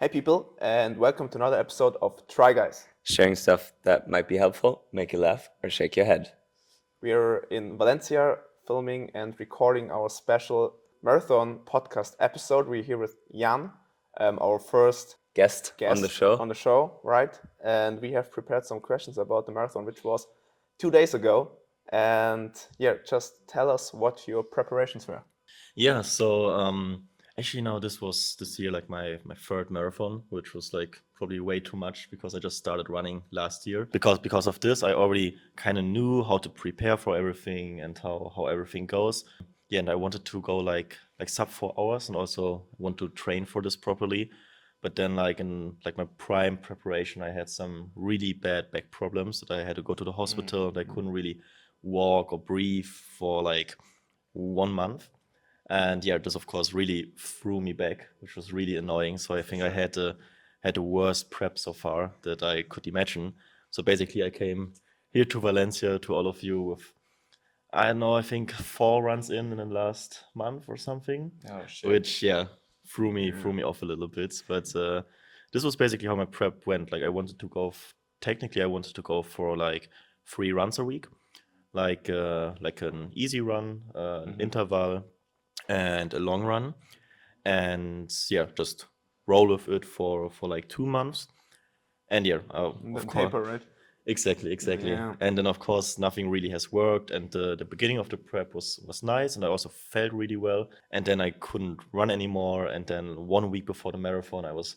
Hey people, and welcome to another episode of Try Guys. Sharing stuff that might be helpful, make you laugh, or shake your head. We are in Valencia filming and recording our special marathon podcast episode. We're here with Jan, our first Guest on the show. Right? And we have prepared some questions about the marathon, which was 2 days ago. And yeah, just tell us what your preparations were. Yeah, so actually now this year like my third marathon, which was like probably way too much because I just started running last year. Because of this, I already kind of knew how to prepare for everything and how everything goes. Yeah, and I wanted to go like sub 4 hours and also want to train for this properly. But then in my prime preparation, I had some really bad back problems that I had to go to the hospital and I couldn't really walk or breathe for like 1 month. And yeah, this of course really threw me back, which was really annoying. So I think I had the worst prep so far that I could imagine. So basically I came here to Valencia to all of you with, I don't know, I think 4 runs in the last month or something. Oh shit. Which threw me off a little bit. But this was basically how my prep went. Like I wanted to go for like 3 runs a week, like an easy run, an interval, and a long run, and yeah, just roll with it for like 2 months, and yeah, of course, Taper, right? exactly. Yeah. And then of course nothing really has worked, and the beginning of the prep was nice, and I also felt really well, and then I couldn't run anymore, and then 1 week before the marathon I was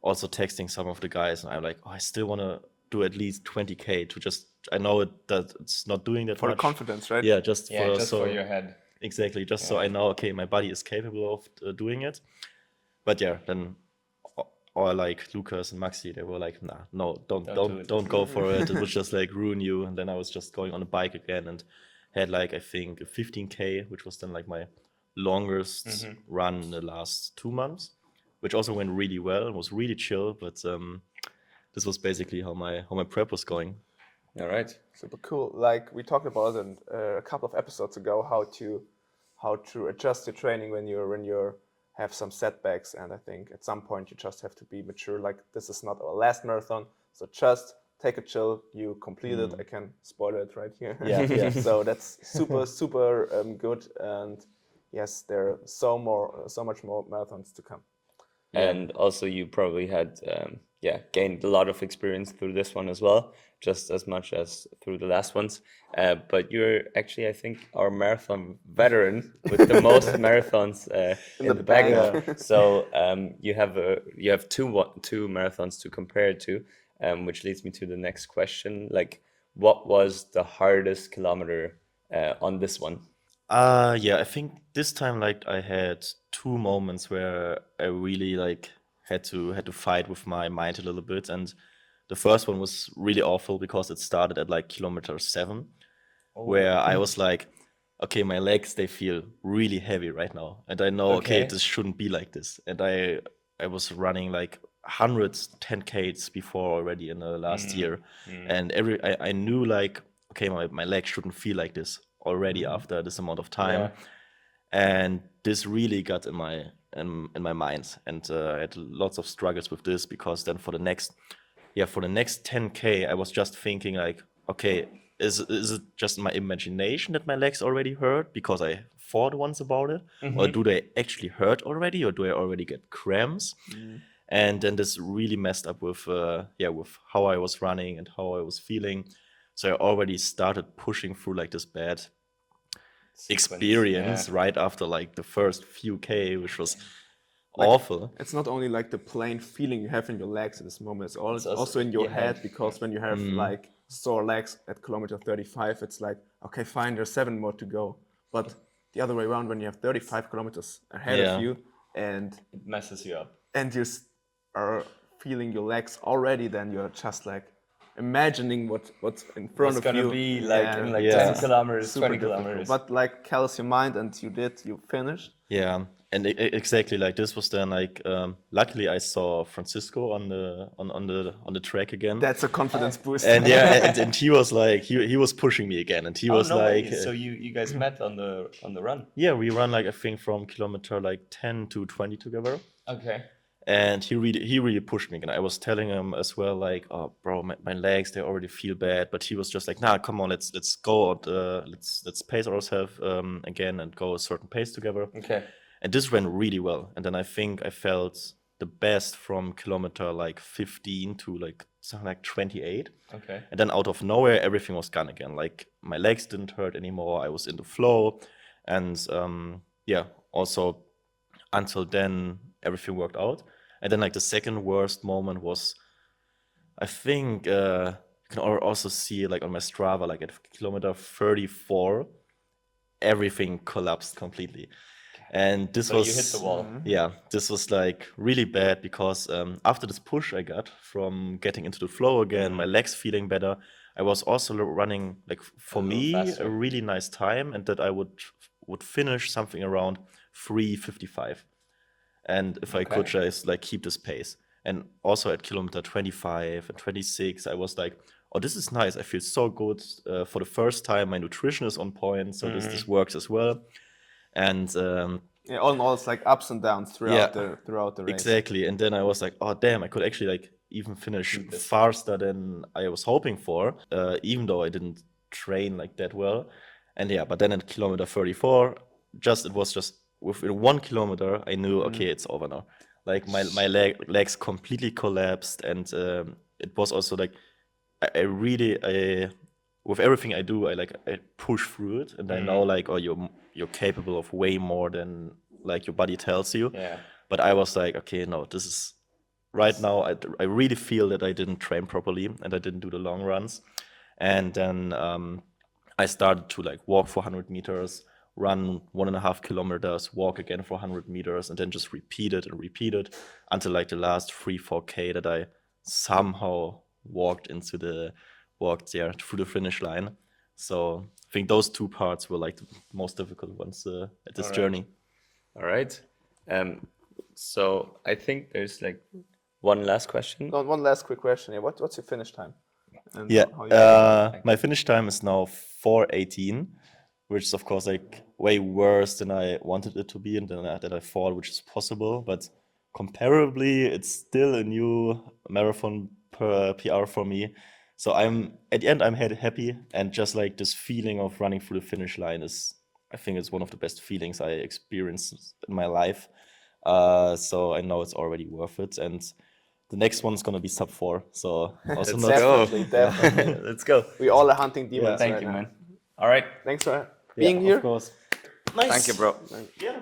also texting some of the guys, and I'm like, I still want to do at least 20k to just, I know that it's not doing that For the much confidence, right? yeah, just for your head. Exactly, just so I know, okay, my body is capable of doing it. But yeah, then or like Lucas and Maxi, they were like, nah, no, don't go for it. It would just like ruin you. And then I was just going on a bike again and had like, I think, a 15k, which was then like my longest run in the last 2 months, which also went really well and was really chill. But this was basically how my prep was going. All right. Super cool. Like we talked about it a couple of episodes ago, how to adjust your training when you have some setbacks, and I think at some point you just have to be mature. Like this is not our last marathon, so just take a chill. You complete it. I can spoil it right here. Yeah. So that's super good, and yes, there are so much more marathons to come. And also you probably had gained a lot of experience through this one as well, just as much as through the last ones. But you're actually, I think, our marathon veteran with the most marathons in the bag. So you have two marathons to compare it to, which leads me to the next question. Like, what was the hardest kilometer on this one? I think this time like I had 2 moments where I really like had to fight with my mind a little bit, and the first one was really awful because it started at like kilometer 7, where I was like, okay, my legs, they feel really heavy right now, and I know okay, this shouldn't be like this, and I was running like hundreds 10Ks before already in the last year, and I knew like, okay, my legs shouldn't feel like this already after this amount of time, and this really got in my mind, and I had lots of struggles with this because then for the next 10K I was just thinking like, okay, is it just my imagination that my legs already hurt because I thought once about it, or do they actually hurt already, or do I already get cramps? And then this really messed up with how I was running and how I was feeling. So I already started pushing through like this bad experience right after like the first few K, which was awful. It's not only like the plain feeling you have in your legs at this moment, it's also in your head, because when you have like sore legs at kilometer 35, it's like, okay, fine, there's 7 more to go. But the other way around, when you have 35 kilometers ahead of you and It messes you up. and you are feeling your legs already, then you're just like imagining what's in front It's of gonna you. be like in like 10 kilometers, Super 20 difficult. kilometers. But like callous your mind, and you finished. Yeah, and exactly like this was then like luckily I saw Francisco on the track again. That's a confidence boost. And and he was like he was pushing me again, and he was like So you guys met on the run? yeah, we run like I think from kilometer like 10 to 20 together. Okay. And he really pushed me. And I was telling him as well, like, oh, bro, my legs, they already feel bad. But he was just like, nah, come on, let's go out, let's pace ourselves again and go a certain pace together. Okay. And this went really well. And then I think I felt the best from kilometer like 15 to like something like 28. Okay. And then out of nowhere, everything was gone again. Like my legs didn't hurt anymore. I was in the flow. And yeah, also until then, everything worked out. And then like the second worst moment was, I think you can also see like on my Strava, like at kilometer 34, everything collapsed completely. And this So was you hit the wall. yeah, this was like really bad because after this push I got from getting into the flow again, my legs feeling better, I was also running like for little me faster. a really nice time, and that I would finish something around 3:55. And if I could Okay. just like keep this pace. And also at kilometer 25 and 26, I was like, oh, this is nice. I feel so good. For the first time, my nutrition is on point, so this works as well. And Yeah, all in all, it's like ups and downs throughout the race. exactly. And then I was like, oh damn, I could actually like even finish faster than I was hoping for, even though I didn't train like that well. And yeah, but then at kilometer 34, it was just within 1 kilometer, I knew okay, it's over now. Like my legs completely collapsed, and it was also like I really with everything I do, I push through it, and I know like, oh, you're capable of way more than like your body tells you. Yeah. But I was like, okay, no, this is right now. I really feel that I didn't train properly and I didn't do the long runs, and then I started to like walk for 100 meters, run 1.5 kilometers, walk again for 100 meters, and then just repeat it and repeat it until like the last 3-4K that I somehow walked there through the finish line. So I think those two parts were like the most difficult ones at this journey. All right. So I think there's like one last question. One last quick question. Yeah, what's your finish time? And Yeah, how you my finish time is now 4:18, which is of course like way worse than I wanted it to be and that I thought which is possible. But comparably, it's still a new marathon PR for me. So at the end I'm happy, and just like this feeling of running through the finish line I think it's one of the best feelings I experienced in my life. So I know it's already worth it, and the next one's gonna be sub 4. So also not definitely. Let's go. We all are hunting demons. Thank right you, now. man. All right. Thanks for being here. Of course. Nice. Thank you, bro. Yeah.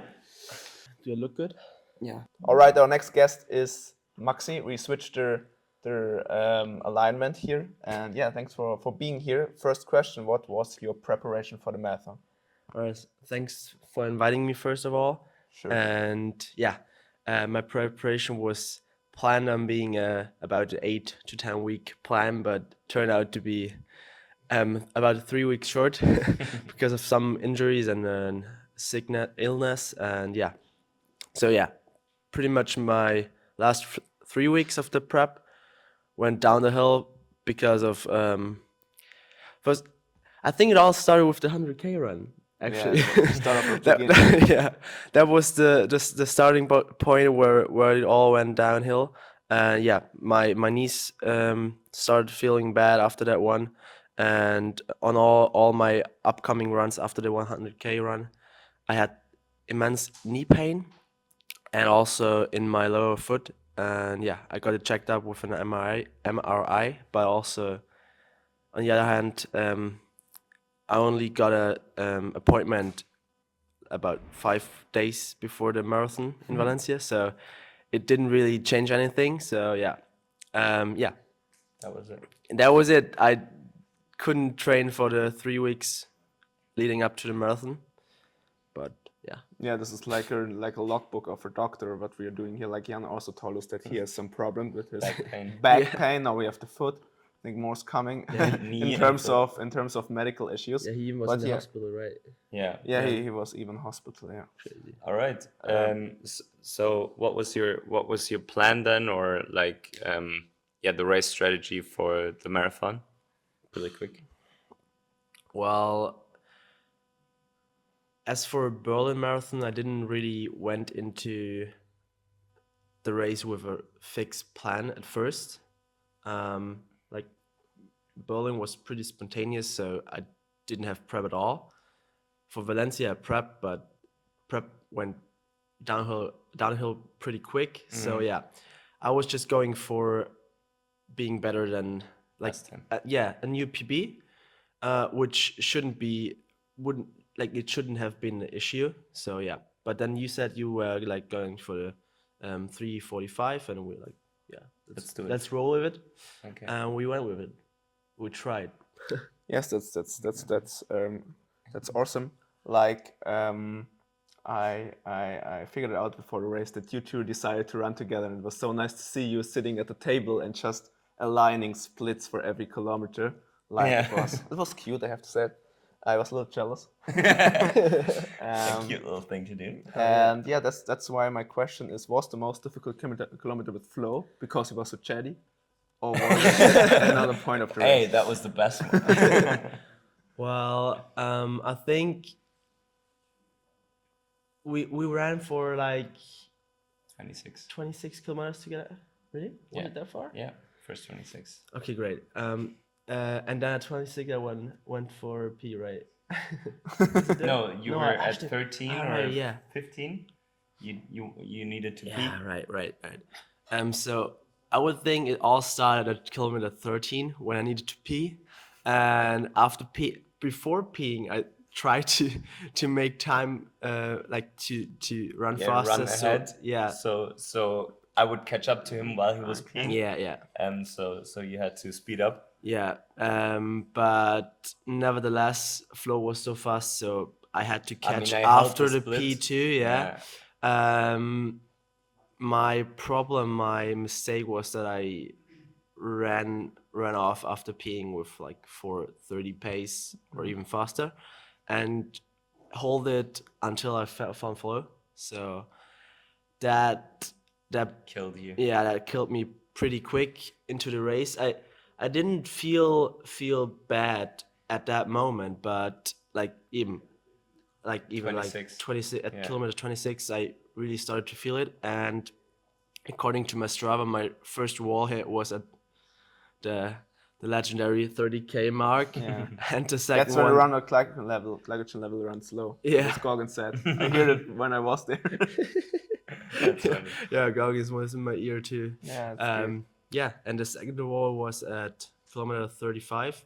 Do you look good? Yeah. All right, our next guest is Maxi. We switched their alignment here, and yeah, thanks for being here. First question: what was your preparation for the marathon? All right. Thanks for inviting me, first of all. Sure. And yeah, my preparation was planned on being about an 8 to 10 week plan, but turned out to be about 3 weeks short because of some injuries and sickness, illness, and yeah. So yeah, pretty much my last 3 weeks of the prep went down the hill because of first. I think it all started with the 100K run. Actually, Yeah, start off with the beginning. yeah, that was the starting point where it all went downhill. Yeah, my knees started feeling bad after that one, and on all my upcoming runs after the 100K run, I had immense knee pain, and also in my lower foot. And yeah, I got it checked up with an MRI, but also on the other hand, I only got a appointment about 5 days before the marathon in Valencia, so it didn't really change anything. So yeah, yeah, That was it. that was it. I couldn't train for the 3 weeks leading up to the marathon, but yeah. Yeah, this is like a logbook of a doctor. What we are doing here, like Jan also told us that he has some problem with his Back pain. back pain. Now we have the foot. I think more's coming knee in terms of medical issues. Yeah, he was But in the yeah. hospital, right? Yeah. Yeah, he was even hospital. Yeah. Crazy. All right. So what was your plan then, or like the race strategy for the marathon? Really quick. Well, as for Berlin Marathon, I didn't really went into the race with a fixed plan at first. Like Berlin was pretty spontaneous, so I didn't have prep at all. For Valencia, I prepped, but prep went downhill pretty quick. So yeah, I was just going for being better than like Last time. a new PB, which it shouldn't have been an issue. So yeah, but then you said you were like going for the 3:45, and we're like, yeah, Let's do it. let's roll with it. Okay. And we went with it. We tried. Yes, that's awesome. Like I figured it out before the race that you two decided to run together, and it was so nice to see you sitting at the table and just aligning splits for every kilometer. Like Yeah. it was cute, I have to say. I was a little jealous. A cute little thing to do. And yeah, that's why my question is: was the most difficult kilometer with Flo because he was so chatty, or was it another point of the race? Hey, that was the best one. Well, I think we ran for like 26. 26 kilometers together. Really? Was Yeah. it that far? Yeah, first 26. Okay, great. And then at 26, I went for P, right? No, you No, were I at actually- 13 or right, yeah. 15. You needed to Yeah, pee. right. So I would think it all started at kilometer 13 when I needed to pee, and before peeing, I tried to make time, like to run Yeah, faster. run so, ahead. yeah, So I would catch up to him while he was peeing. yeah. So you had to speed up. Yeah, but nevertheless, flow was so fast, so I had to catch I held after the split. P2. Yeah. My mistake was that I ran off after peeing with like 4:30 pace or even faster, and hold it until I found flow. So that Killed you. yeah, that killed me pretty quick into the race. I didn't feel bad at that moment, but even 26. 26 at Yeah. kilometer 26, I really started to feel it. And according to my Strava, my first wall hit was at the legendary 30K mark, Yeah. and the second That's when one. the runner glycogen level runs low. Yeah. As Gorgon said. I heard it when I was there. That's funny. Yeah, Goggins was in my ear too. Yeah, that's great. Yeah, and the second wall was at kilometer 35.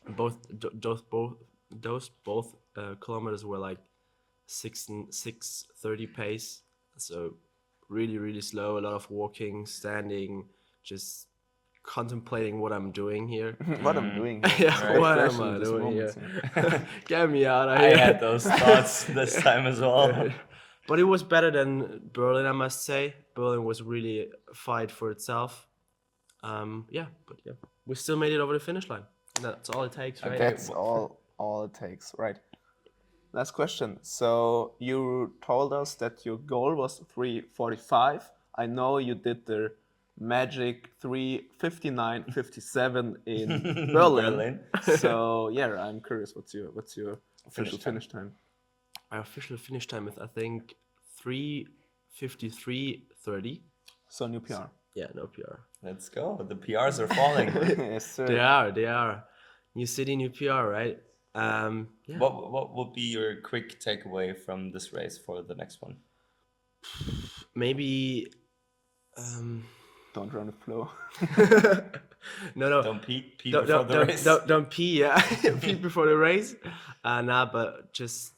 Both kilometers were like 6:30 pace, so really slow. A lot of walking, standing, just contemplating what I'm doing here. What I'm doing. Yeah, Great what am question I in this doing moment, here? Get me out of I here. had those thoughts this time as well. But it was better than Berlin, I must say. Berlin was really a fight for itself. Yeah, we still made it over the finish line. That's all it takes, right? That's all it takes, right? Last question. So you told us that your goal was 3:45. I know you did the magic 3:59:57 in Berlin. So yeah, I'm curious. What's your official finish time? My official finish time is, I think, 3:53:30. So new PR. Yeah, no PR. Let's go. The PRs are falling. Yes, sir. They are. New city, new PR, right? Yeah. What would be your quick takeaway from this race for the next one? Maybe. Don't run the flow. No. Don't pee before the race. Don't pee, yeah. Pee before the race. But just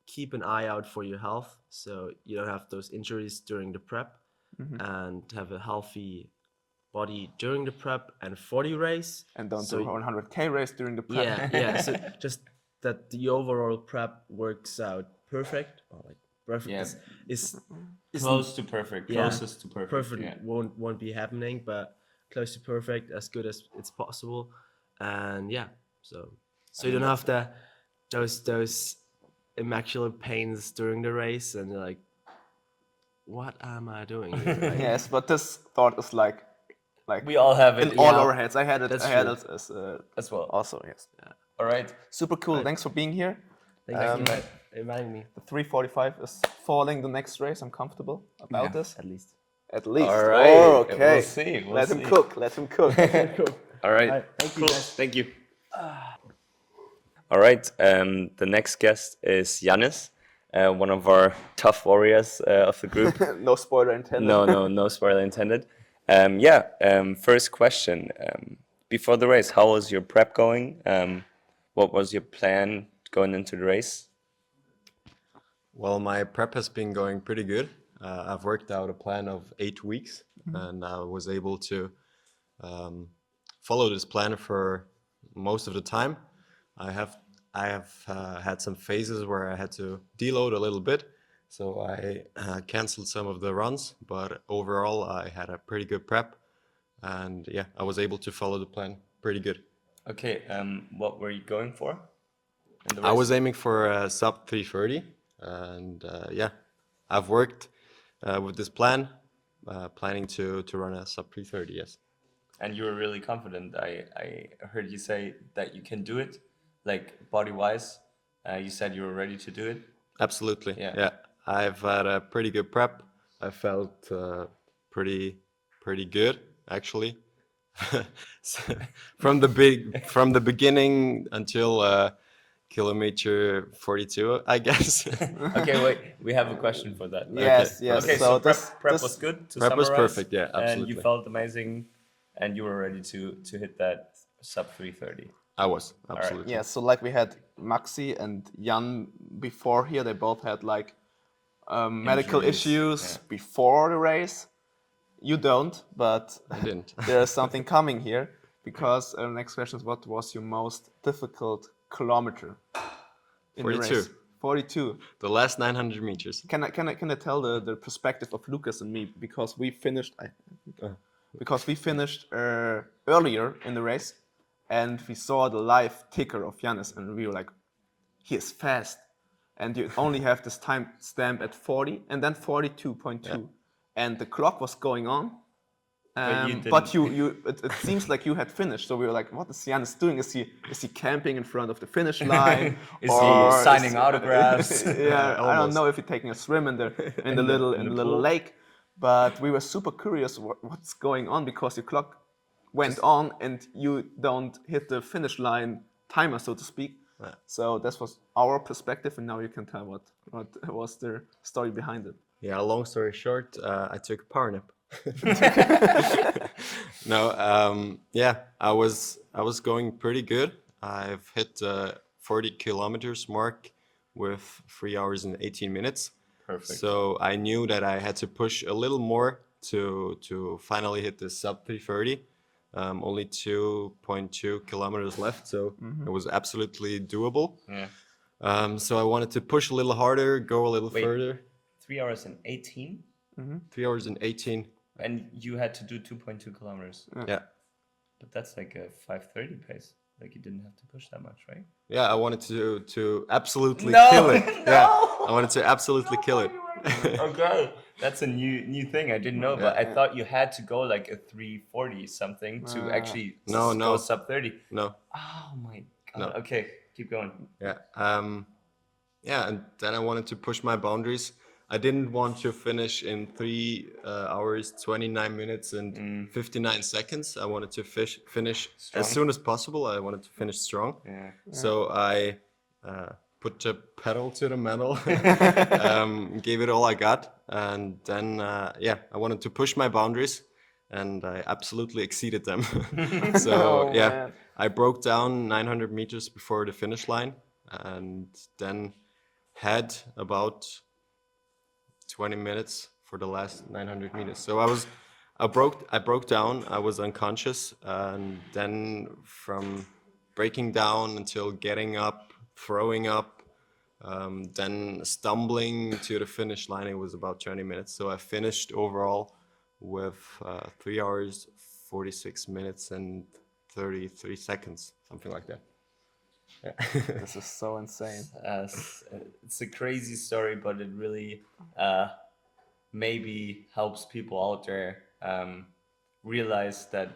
keep an eye out for your health, so you don't have those injuries during the prep, and have a healthy body during the prep and for the race. And don't So- do a 100K race during the prep. Yeah. So just that the overall prep works out perfect, or like perfect Yeah. is Close to perfect. Yeah. Closest to perfect. perfect Yeah. won't be happening, but close to perfect, as good as it's possible. And yeah, so you don't have those immaculate pains during the race, and you're like, what am I doing here? Right? Yes, but this thought is like We all have it in all Yeah. our heads. I had it. That's I had true. it as as well. also. Yes. All right. Super cool. Thanks for being here. Thank you. reminding me. The 3:45 is falling the next race. I'm comfortable about this. At least. At least. All right. Oh, okay. We'll see. We'll Let him see. cook. Let him cook. All right. Alright, thank you, Cool. guys. Thank you. All right. The next guest is Jannis, one of our tough warriors of the group. No spoiler intended. No spoiler intended. First question. Before the race, how was your prep going? What was your plan going into the race? Well, my prep has been going pretty good. I've worked out a plan of 8 weeks, and I was able to follow this plan for most of the time. I have had some phases where I had to deload a little bit, so I canceled some of the runs. But overall, I had a pretty good prep, and yeah, I was able to follow the plan pretty good. Okay. What were you going for? In the I race? was aiming for a sub 3:30, and yeah, I've worked with this plan, planning to run a sub 3:30. Yes. And you were really confident. I heard you say that you can do it, like body-wise. You said you were ready to do it. Absolutely. Yeah. Yeah. I've had a pretty good prep. I felt pretty good actually. So, from the beginning until kilometer 42, I guess. Okay, wait. We have a question for that. Yes, yes. Okay, So so this- prep this- was good to Prep was summarize, perfect, yeah, And absolutely. you felt amazing, and you were ready to hit that sub 3:30. I was absolutely. Yeah, so like we had Maxi and Jan before here, they both had like medical Injuries, issues before the race. You don't, but I didn't. there's something coming here because next question is what was your most difficult kilometer in the 42. race? 42. The last 900 meters. Can I tell the perspective of Lucas and me because we finished earlier in the race and we saw the live ticker of Jannis and we were like, he is fast, and you only have this time stamp at 40 and then 42.2, and the clock was going on. But it seems like you had finished, so we were like, "What is Jannis doing? Is he camping in front of the finish line? Is he signing autographs? Yeah, I don't Almost. know if he's taking a swim in the little lake." But we were super curious what's going on because your clock went on and you don't hit the finish line timer, so to speak. Yeah. So this was our perspective, and now you can tell what was the story behind it. Yeah, long story short, I took a power nap. No, yeah, I was going pretty good. I've hit 40 kilometers mark with 3 hours and 18 minutes. Perfect. So I knew that I had to push a little more to finally hit the sub 3:30. Only 2.2 kilometers left, so it was absolutely doable. Yeah. So I wanted to push a little harder, go a little Wait. further. 3 hours and 18, 3 hours and 18. and you had to do 2.2 kilometers. Yeah. But that's like a 5:30 pace. Like you didn't have to push that much, right? Yeah, I wanted to absolutely No, kill it. no. Yeah, I wanted to absolutely kill it. Okay, that's a new thing I didn't know. But I thought you had to go like a 3:40 something to actually No, go no. sub 30. No, Oh my god. No. Okay, keep going. yeah, yeah, and then I wanted to push my boundaries. I didn't want to finish in 3 hours, 29 minutes, and 59 seconds. I wanted to finish Strong. as soon as possible. I wanted to finish strong. Yeah. So I put the pedal to the metal, gave it all I got, and then yeah, I wanted to push my boundaries, and I absolutely exceeded them. So Oh, yeah, man. I broke down 900 meters before the finish line, and then had about 20 minutes for the last 900 meters. So I broke down. I was unconscious, and then from breaking down until getting up, throwing up, then stumbling to the finish line, it was about 20 minutes. So I finished overall with 3 hours, 46 minutes, and 33 seconds, something like that. This is so insane. It's a crazy story, but it really maybe helps people out there realize that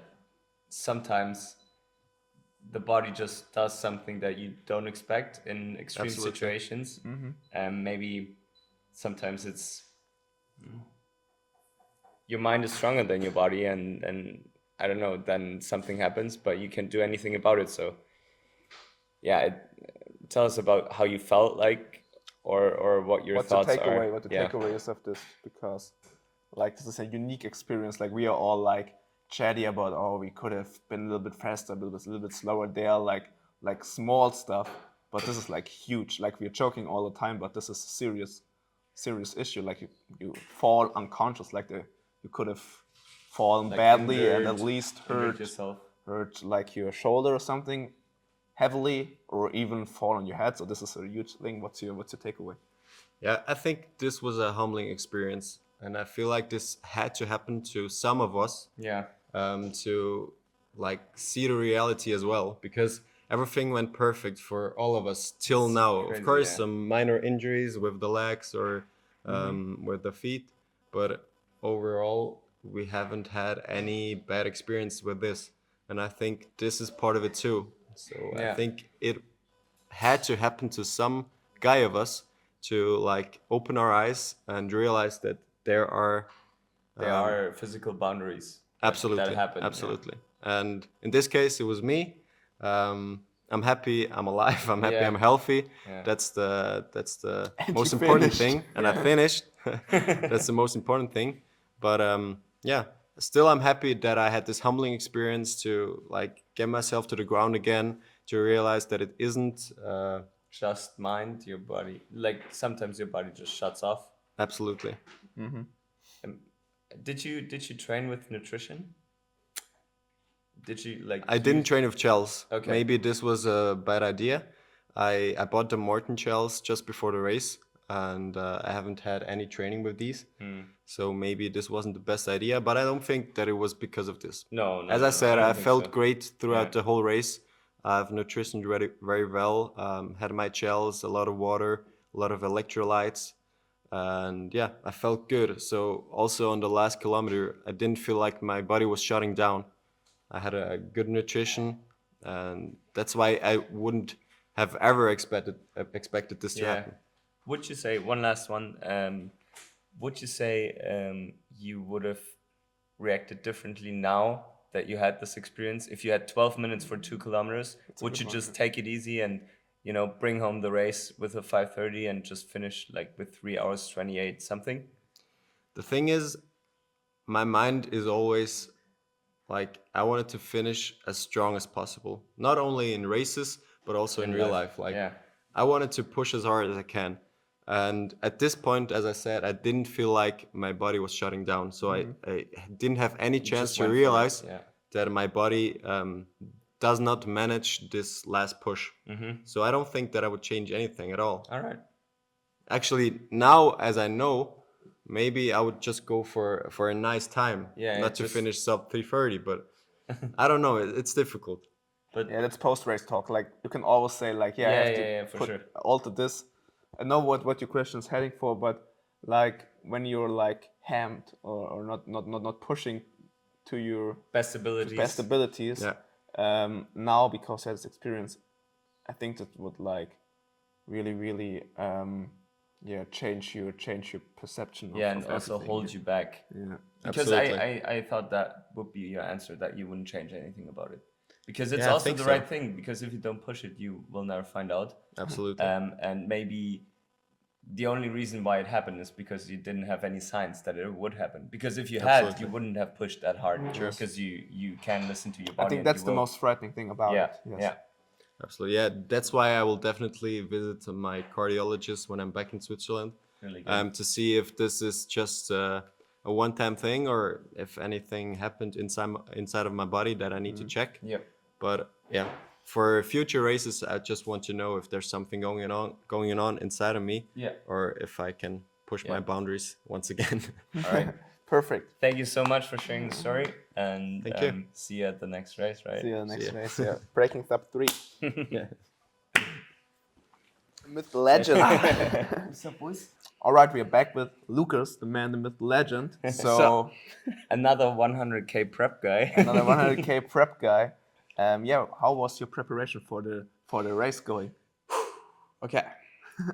sometimes the body just does something that you don't expect in extreme Absolutely. situations. And maybe sometimes it's your mind is stronger than your body, and I don't know, then something happens, but you can't do anything about it. So yeah, tell us about how you felt like, or what your What's the thoughts are. takeaway? What the takeaway is of this? Because like this is a unique experience. Like we are all like chatty about, oh, we could have been a little bit faster, a little bit slower. They are like small stuff, but this is like huge. Like we're joking all the time, but this is a serious issue. Like you fall unconscious. Like you could have fallen Like badly and at injured- least injured yourself. hurt like your shoulder or something heavily, or even fall on your head. So this is a huge thing. What's your takeaway? Yeah, I think this was a humbling experience, and I feel like this had to happen to some of us Yeah. to like see the reality as well, because everything went perfect for all of us till now. crazy, Of course, yeah. some minor injuries with the legs or with the feet, but overall, we haven't had any bad experience with this, and I think this is part of it too. So Yeah. I think it had to happen to some guy of us to like open our eyes and realize that there are There are physical boundaries absolutely that happen. absolutely, and in this case it was me. I'm happy I'm alive, I'm happy Yeah. I'm healthy. Yeah. That's the And most you important finished. thing, and I finished. That's the most important thing. But yeah, still I'm happy that I had this humbling experience to like get myself to the ground again, to realize that it isn't Just mind your body. Like sometimes your body just shuts off. absolutely. Did you train with nutrition? Did you like? I didn't train with gels. Okay. Maybe this was a bad idea. I bought the Morton gels just before the race, and I haven't had any training with these. So maybe this wasn't the best idea, but I don't think that it was because of this. No. As I said, don't I think felt so. great throughout Yeah. the whole race. I've nutritioned very well. Had my gels, a lot of water, a lot of electrolytes, and yeah, I felt good. So also on the last kilometer, I didn't feel like my body was shutting down. I had a good nutrition, and that's why I wouldn't have ever expected this to happen. Would you say one last one? Would you say you would have reacted differently now that you had this experience? If you had 12 minutes for 2 kilometers, would you just take it easy and bring home the race with a 5:30 and just finish like with 3 hours 28 something? The thing is, my mind is always like I wanted to finish as strong as possible, not only in races but also in real life. Like yeah. I wanted to push as hard as I can, and at this point, as I said, I didn't feel like my body was shutting down, so I didn't have any chance just to went for it, realize yeah. that my body does not manage this last push. So I don't think that I would change anything at all. All right. Actually, now as I know, maybe I would just go for a nice time, Yeah, not to just- finish sub 3:30, but I don't know. It's difficult. Yeah, that's post-race talk. Like you can always say, like, yeah, I have to Yeah, for sure. alter this. I know what your question is heading for, but like when you're like hammed or not pushing to your Best abilities. best abilities, Yeah. now because of this experience, I think that would like really change your perception. Yeah, of and also everything. hold you back. Yeah. Because Absolutely. I thought that would be your answer, that you wouldn't change anything about it. Because it's Yeah, I also think the so. right thing, because if you don't push it, you will never find out. Absolutely. And maybe the only reason why it happened is because you didn't have any signs that it would happen. Because if you had, Absolutely. you wouldn't have pushed that hard. Because you can listen to your body. I think and that's you the will. most frightening thing about Yeah, it. Yes. yeah. Absolutely. Yeah, that's why I will definitely visit my cardiologist when I'm back in Switzerland, Really good. to see if this is just a one-time thing or if anything happened inside of my body that I need to check. Yep. But yeah, for future races, I just want to know if there's something going on inside of me, Yeah. or if I can push my boundaries once again. All right. Perfect. Thank you so much for sharing the story. And Thank you. see you at the next race, right? See you next ya. race. Yeah. Breaking sub 3. Yeah. Myth legend. What's up, boys? All right, we are back with Lucas, the man, the myth, legend. So Another 100K prep guy. another 100K prep guy. Yeah, how was your preparation for the race going? Okay.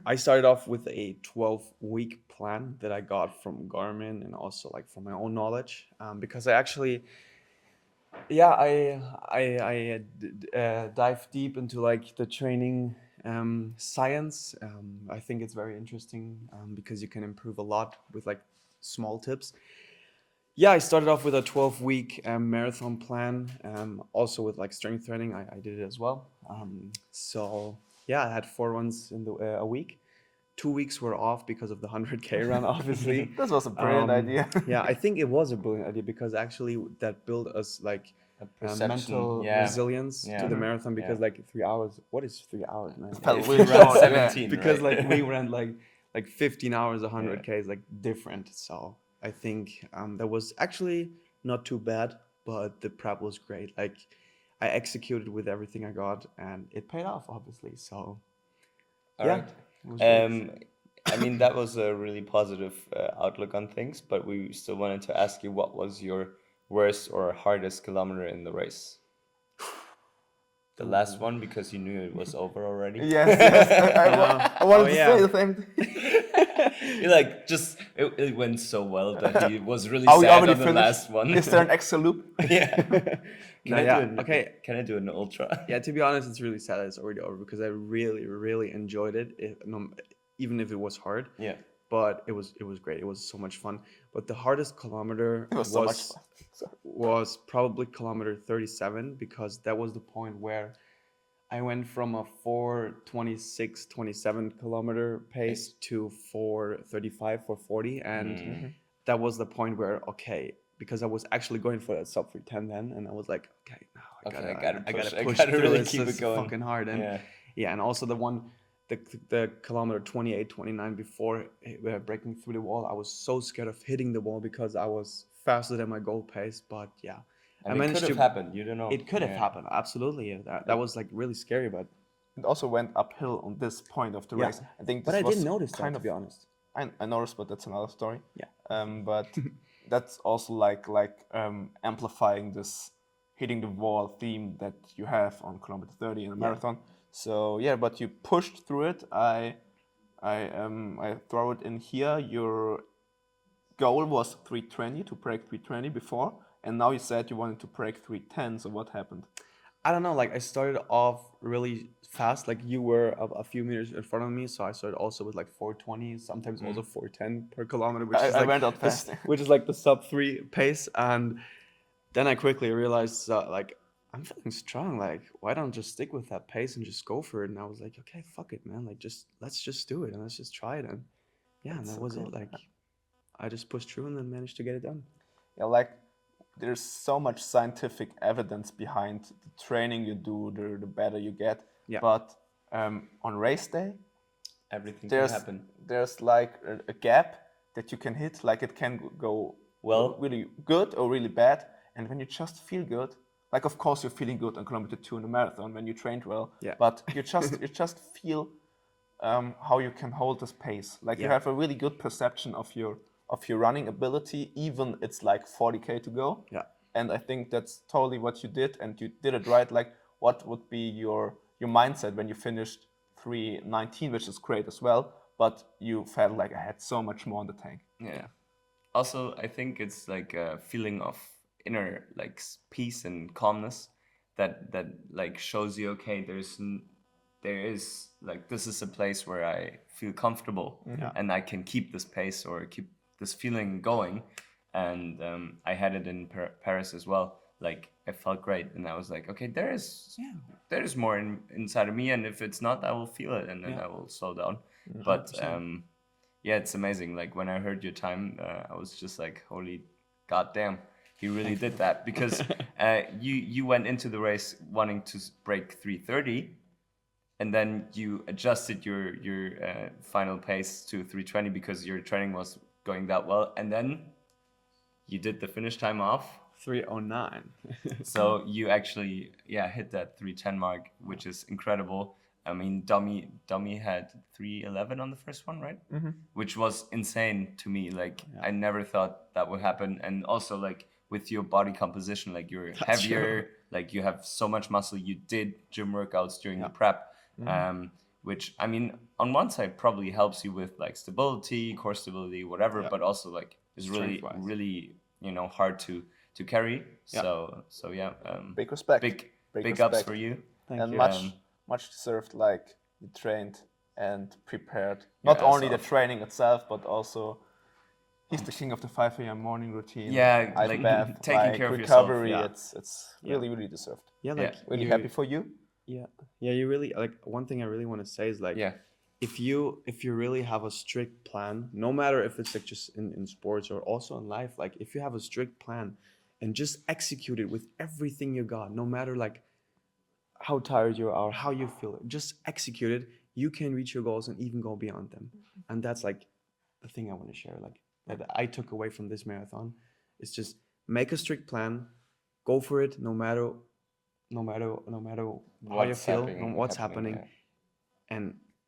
I started off with a 12-week plan that I got from Garmin and also like from my own knowledge, because I actually, yeah, dive deep into like the training science. I think it's very interesting because you can improve a lot with like small tips. Yeah, I started off with a 12-week marathon plan, also with like strength training. I did it as well. So yeah, I had 4 runs in a week. 2 weeks were off because of the 100K run, obviously. This was a brilliant idea. Yeah, I think it was a brilliant idea because actually that built us like perception, mental yeah. resilience Yeah. to the marathon because Yeah. like 3 hours. What is 3 hours, man? Felt If really you run short, yeah. 17, Because right? like we ran like 15 hours, 100K is like different. So I think that was actually not too bad, but the prep was great. Like I executed with everything I got, and it paid off, obviously. So All yeah, right. it was great. I mean, that was a really positive outlook on things, but we still wanted to ask you, what was your worst or hardest kilometer in the race? The last one, because you knew it was over already. Yes, I wanted to yeah. say the same thing. You're like, just it went so well that he was really Are we sad already on the finished? last one. Is there an extra loop? Yeah. No, yeah, Can I do an ultra? Yeah, to be honest, it's really sad that it's already over because I really, really enjoyed it. Even if it was hard. Yeah. But it was great. It was so much fun. But the hardest kilometer It was so much fun. Sorry. was probably kilometer 37 because that was the point where I went from a 4:26, 27 kilometer pace to 4:35, 4:40, and that was the point where because I was actually going for that sub 3:10 then, and I was like, okay, now I gotta push through really this. keep This it going. is fucking hard, and yeah, and also the kilometer 28, 29 before breaking through the wall, I was so scared of hitting the wall because I was faster than my goal pace. But yeah, And it could have happened. You don't know. It could have happened, absolutely. Yeah, that was like really scary, but It also went uphill on this point of the Yeah. race. I think but this I was didn't notice that, kind to of be honest. I noticed, but that's another story. Yeah. But that's also like amplifying this hitting the wall theme that you have on kilometer 30 in a marathon. So yeah, but you pushed through it. I throw it in here. Your goal was 320 to break 320 before, and now you said you wanted to break 310. So what happened? I don't know, like I started off really fast, like you were a few meters in front of me, so I started also with like 420, sometimes also 410 per kilometer, which is I like went out fast. which is like the sub 3 pace, and then I quickly realized like I'm feeling strong, like why don't I just stick with that pace and just go for it? And I was like, okay, fuck it, man, like let's just do it and let's just try it, and yeah, and that was it. Like I just pushed through and then managed to get it done. Yeah, like there's so much scientific evidence behind the training you do, the better you get. Yeah. But on race day, Everything can happen. there's like a gap that you can hit. Like it can go Well. really good or really bad. And when you just feel good, like of course you're feeling good on kilometer 2 in the marathon when you trained well. Yeah. But you just feel how you can hold this pace. Like you have a really good perception of your running ability, even it's like 40K to go. Yeah. And I think that's totally what you did, and you did it right. Like, what would be your mindset when you finished 3:19, which is great as well, but you felt like I had so much more in the tank. Yeah. Also, I think it's like a feeling of inner like peace and calmness that like shows you, okay, there is like, this is a place where I feel comfortable and I can keep this pace or keep this feeling going. And I had it in Paris as well. Like I felt great, and I was like, okay, there is more inside of me, and if it's not, I will feel it, and then I will slow down. But yeah, it's amazing. Like when I heard your time, I was just like, holy goddamn, he really did that, because you went into the race wanting to break 3:30, and then you adjusted your final pace to 3:20 because your training was going that well, and then you did the finish time off 3:09. So you actually hit that 3:10 mark, which is incredible. I mean, Dummy had 3:11 on the first one, right? Which was insane to me. Like I never thought that would happen. And also like with your body composition, like you're heavier, like you have so much muscle. You did gym workouts during the prep, which I mean, on one side probably helps you with like stability, core stability, whatever, but also like is really, Strength-wise. really, you know, hard to carry. Yeah. So yeah, Big respect. big ups for you. And you. much deserved. Like you trained and prepared. Your Not ass only the off. training itself, but also he's the king of the 5 a.m. morning routine. Yeah, ice like, bath, taking like care of yourself, recovery. yeah. It's really, really deserved. Yeah, like Really you- happy for you. Yeah, you really like one thing I really want to say is like Yeah. if you really have a strict plan, no matter if it's like just in sports or also in life, like if you have a strict plan and just execute it with everything you got, no matter like how tired you are, how you feel, just execute it, you can reach your goals and even go beyond them. And that's like the thing I want to share, like that I took away from this marathon is just make a strict plan, go for it, no matter how you feel, what's happening, yeah.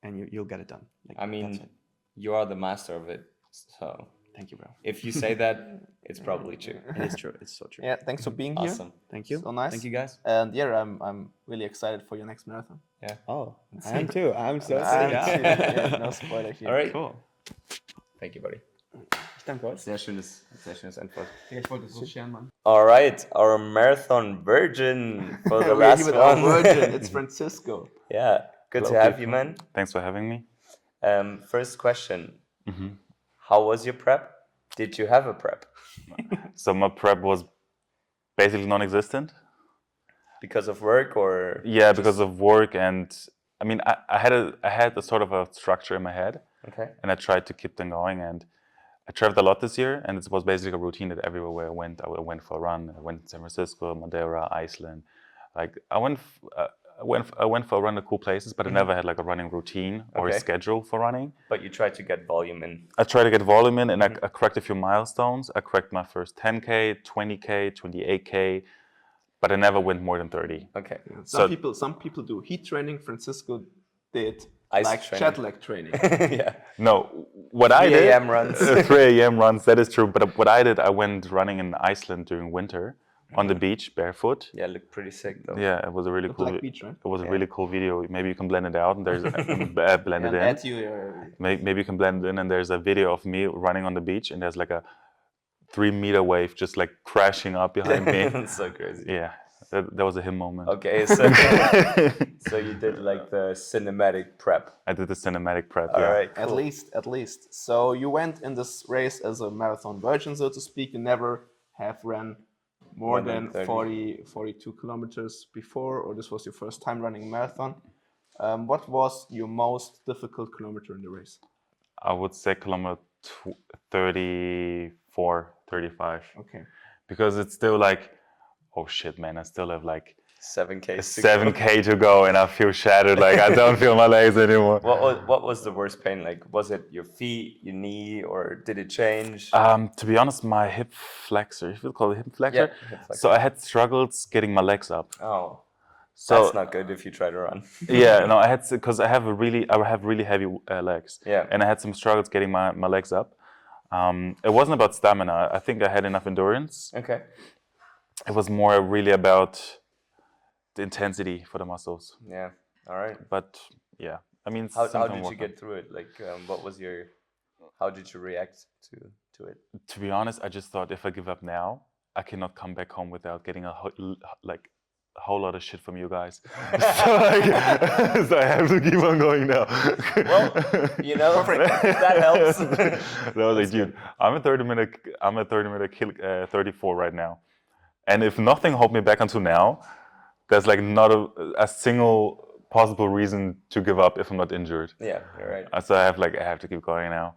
and you'll get it done. Like, I that's mean, it. you are the master of it. So Thank you, bro. if you say that, it's probably true. It is true. It's so true. Yeah, thanks for being here. Awesome. Thank you. So nice. Thank you, guys. And yeah, I'm really excited for your next marathon. Oh, I am too. I'm so Ah, excited. yeah, no spoiler here. All right. Cool. Thank you, buddy. Ich danke euch. Sehr schönes Antwort. Ich wollte es so scheren, Mann. All right, our marathon virgin for the We're last here with our one. virgin. It's Francisco. Yeah, good to Hello, have people. you, man. Thanks for having me. First question: How was your prep? Did you have a prep? So my prep was basically non-existent. Because of work or? Yeah, because of work, and I mean, I had a sort of a structure in my head, Okay. and I tried to keep them going. And I traveled a lot this year, and it was basically a routine that everywhere I went for a run. I went to San Francisco, Madeira, Iceland. Like I went for a run to cool places, but I never had like a running routine or a Okay. schedule for running. But you tried to get volume in. I tried to get volume in, and I cracked a few milestones. I cracked my first 10K, 20K, 28K, but I never went more than 30. Okay. Some people do heat training. Francisco did Ice like training. jet lag training. Yeah. No, what I 3 did. a.m. runs. 3 a.m. runs, that is true. But what I did, I went running in Iceland during winter on the beach barefoot. Yeah, looked pretty sick though. Yeah, it was a really Looked cool. like beach, right? It was a really cool video. Maybe you can blend it out, and there's blend it And in. add you Maybe you can blend it in, and there's a video of me running on the beach, and there's like a 3-meter wave just like crashing up behind me. That's so crazy. Yeah, that was a him moment. Okay, so so you did like the cinematic prep. I did the cinematic prep. All yeah. right, cool. at least. So you went in this race as a marathon virgin, so to speak. You never have ran more than 30. 42 kilometers before, or this was your first time running a marathon. What was your most difficult kilometer in the race? I would say kilometer 34, 35. Okay. Because it's still like, oh shit, man, I still have like 7K. 7K to go, and I feel shattered. Like I don't feel my legs anymore. What was the worst pain? Like, was it your feet, your knee, or did it change? To be honest, my hip flexor, if you call it hip flexor. Yeah, hip flexor. So I had struggles getting my legs up. Oh, So that's not good if you try to run. yeah, no, I had because I have really heavy legs. Yeah. And I had some struggles getting my legs up. It wasn't about stamina. I think I had enough endurance. Okay. It was more really about the intensity for the muscles. Yeah. All right. But yeah, I mean, How something did you worked out. get through it? Like, what was your? How did you react to it? To be honest, I just thought if I give up now, I cannot come back home without getting a whole lot of shit from you guys. So I have to keep on going now. Well, you know, that helps. I was like, dude, I'm a 30-minute 34 right now, and if nothing held me back until now, there's like not a single possible reason to give up if I'm not injured. Yeah, you're right. So I have to keep going now.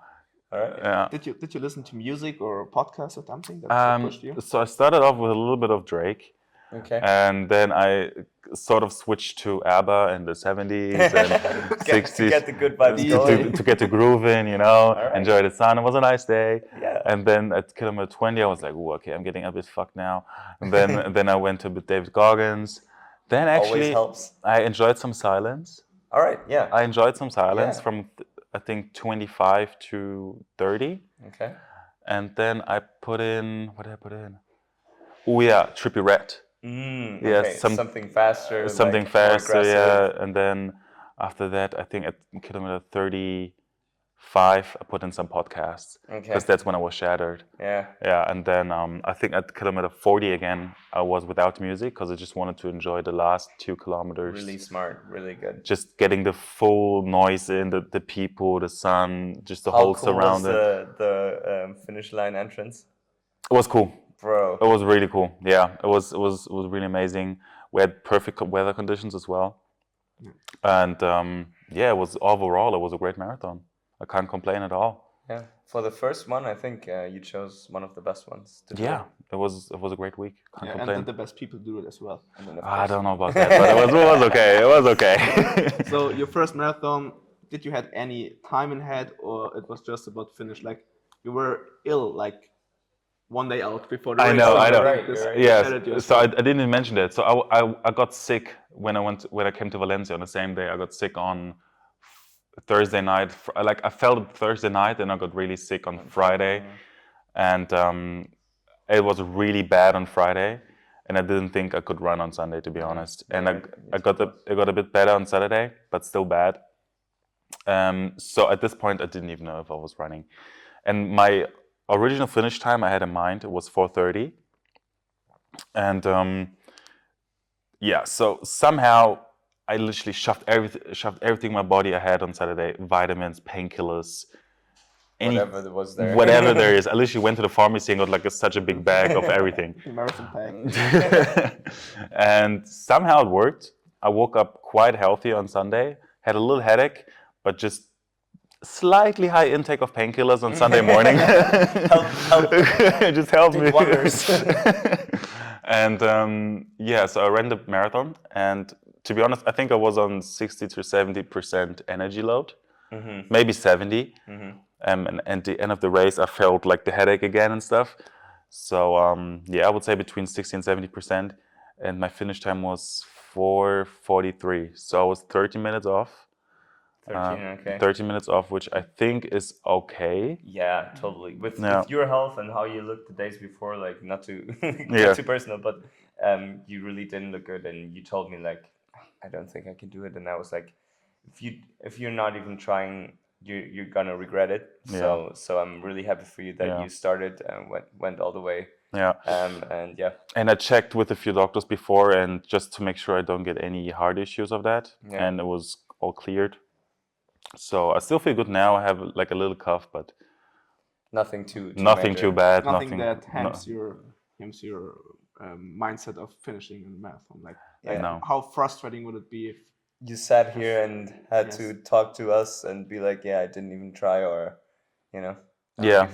All right. Yeah. Did you listen to music or podcast or something that pushed you? So I started off with a little bit of Drake. Okay. And then I sort of switched to ABBA in the 70s and 60s. To get the good vibes going. To get the groove in, you know, right. enjoy the sun. It was a nice day. Yeah. And then at kilometer 20, I was like, "Ooh, okay, I'm getting a bit fucked now." And then I went to David Goggins. Then actually, Always helps. I enjoyed some silence. All right. Yeah. I enjoyed some silence Yeah. from, I think, 25 to 30. Okay. And then I put in, what did I put in? Oh yeah, Trippie Redd. Yeah, Okay, something faster, something like more faster, aggressive. yeah. And then after that, I think at kilometer 35, I put in some podcasts Okay. because that's when I was shattered. Yeah. Yeah, and then I think at kilometer 40 again, I was without music because I just wanted to enjoy the last 2 kilometers. Really smart. Really good. Just getting the full noise in, the people, the sun, just the How whole cool was surrounding. the finish line entrance, It was cool. bro? It was really cool. Yeah, it was really amazing. We had perfect weather conditions as well, and yeah, it was overall it was a great marathon. I can't complain at all. Yeah. For the first one, I think you chose one of the best ones to do Yeah, it. it was a great week. Can't Yeah, complain. and the best people do it as well. And then of I course- don't know about that, but it was okay. It was okay. So your first marathon, did you had any time in head, or it was just about finish? Like you were ill, like one day out before the I race. know, so I know. Right, this you're right. shattered you Yes. as So well. I didn't mention that. So I got sick when I came to Valencia on the same day. I got sick on Thursday night. Like I felt it Thursday night, and I got really sick on Friday, and it was really bad on Friday, and I didn't think I could run on Sunday, to be honest. And I got a bit better on Saturday, but still bad. So at this point, I didn't even know if I was running, and my original finish time I had in mind was 4:30, and yeah. So somehow I literally shoved everything in my body I had on Saturday: vitamins, painkillers, Whatever was there. whatever there is. I literally went to the pharmacy and got like such a big bag of everything. The marathon pack. And somehow it worked. I woke up quite healthy on Sunday, had a little headache, but just slightly high intake of painkillers on Sunday morning. Help. It just helped Did me. wonders. And yeah, so I ran the marathon, and to be honest, I think I was on 60 to 70% energy load, maybe 70. And at the end of the race, I felt like the headache again and stuff. So yeah, I would say between 60 and 70%. And my finish time was 4:43. So I was 30 minutes off. 13, okay. 30 minutes off, which I think is okay. Yeah, totally. With your health and how you looked the days before, like not to get too personal, but you really didn't look good. And you told me like, I don't think I can do it. And I was like, if you're not even trying, you're gonna regret it. So I'm really happy for you that you started and went all the way. Yeah. And yeah. And I checked with a few doctors before, and just to make sure I don't get any heart issues of that, and it was all cleared. So I still feel good now. I have like a little cough, but nothing too nothing major. too bad. Nothing that hamps your mindset of finishing in the marathon. Like No. how frustrating would it be if You sat here and had to talk to us and be like, yeah, I didn't even try, or you know. Yeah.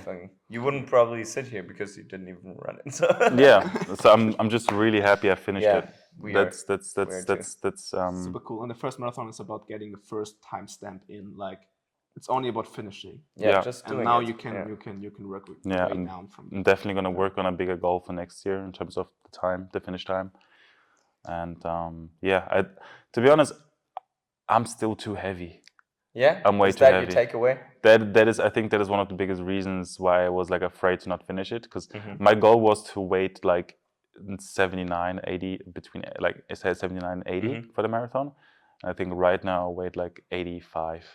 You wouldn't probably sit here because you didn't even run it. So Yeah. So I'm just really happy I finished it. we That's super cool. And the first marathon is about getting the first timestamp in. Like it's only about finishing. just And doing now it. you can work with Yeah, way and down from I'm definitely gonna work on a bigger goal for next year in terms of the time, the finish time. And yeah, to be honest, I'm still too heavy. Yeah, I'm way is too that heavy. your takeaway? That is, I think that is one of the biggest reasons why I was like afraid to not finish it, because my goal was to weight like 79, 80 between like I said 79 and 80 for the marathon. And I think right now I weight like 85.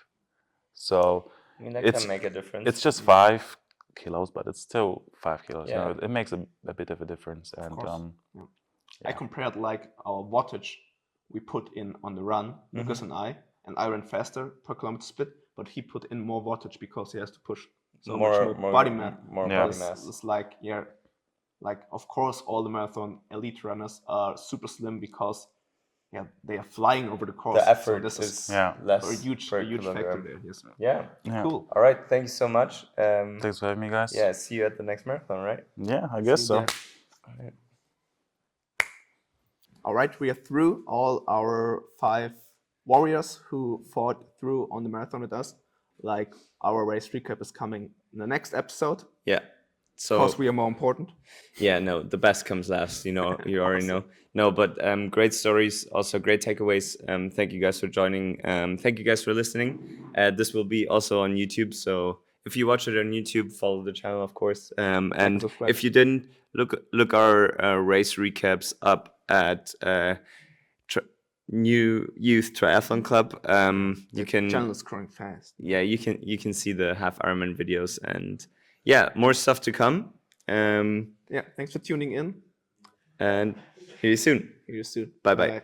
So I mean, that can make a difference. it's just 5 kilos, but it's still 5 kilos. Yeah. You know, it makes a bit of a difference. And I compared like our wattage we put in on the run, Lucas and I ran faster per kilometer split, but he put in more wattage because he has to push so much more body mass. More body mass. It's like like of course all the marathon elite runners are super slim because they are flying over the course. The effort so this is a less huge kilogram. factor there. Yes. Yeah. Cool. All right. Thank you so much. thanks for having me, guys. Yeah. See you at the next marathon, right? Yeah, I guess so. All right, we are through all our 5 warriors who fought through on the marathon with us. Like our race recap is coming in the next episode. Yeah. So Because we are more important. yeah, no, the best comes last. You know, you already know. No, but great stories, also great takeaways. Thank you guys for joining. Thank you guys for listening. This will be also on YouTube. So if you watch it on YouTube, follow the channel, of course. And subscribe. if you didn't, look our race recaps up at New Youth Triathlon Club. You can Channel is growing fast. yeah, you can see the half Ironman videos, and yeah, more stuff to come. Yeah, thanks for tuning in. And hear you soon. See you soon. Bye bye. Bye.